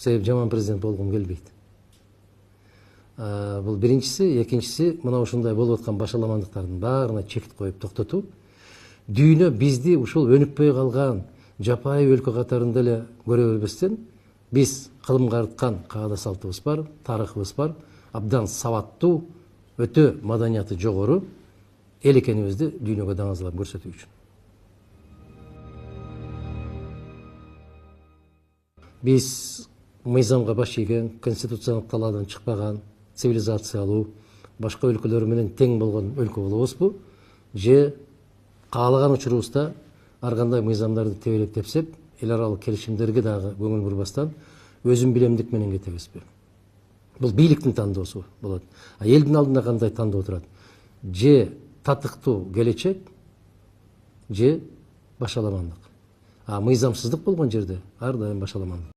себеби жаман президент болгум келбейт. Бул биринчиси, экинчиси мына ушундай болуп аткан башаламандыктардын баарына чек коюп токтотуп, дүйнө бизди ушул өнүкпөй калган жапайы өлкө катарында эле көрө бербестен, биз кылымга арткан каада салтыбыз бар, тарыхыбыз бар, абдан сабаттуу, өтө маданияты жогору эл экенибизди дүйнөгө даңазалап көрсөтүү үчүн. Биз мыйзамга баш ийген, конституциялык талаадан чыкпаган, цивилизациялуу, башка өлкөлөр менен тең болгон өлкө болобузбу? Же каалаган учурубузда ар кандай мыйзамдарды тебелеп тепсеп, эл аралык келишимдерге дагы көңүл бурбастан өзүм билемдик менен кетебизби? Бул бийликтин тандоосу болот. А элдин алдында кандай тандоо турат? Же татыктуу келечек, же башаламандык. А мыйзамсыздык болгон жерде ар дайым башаламандык.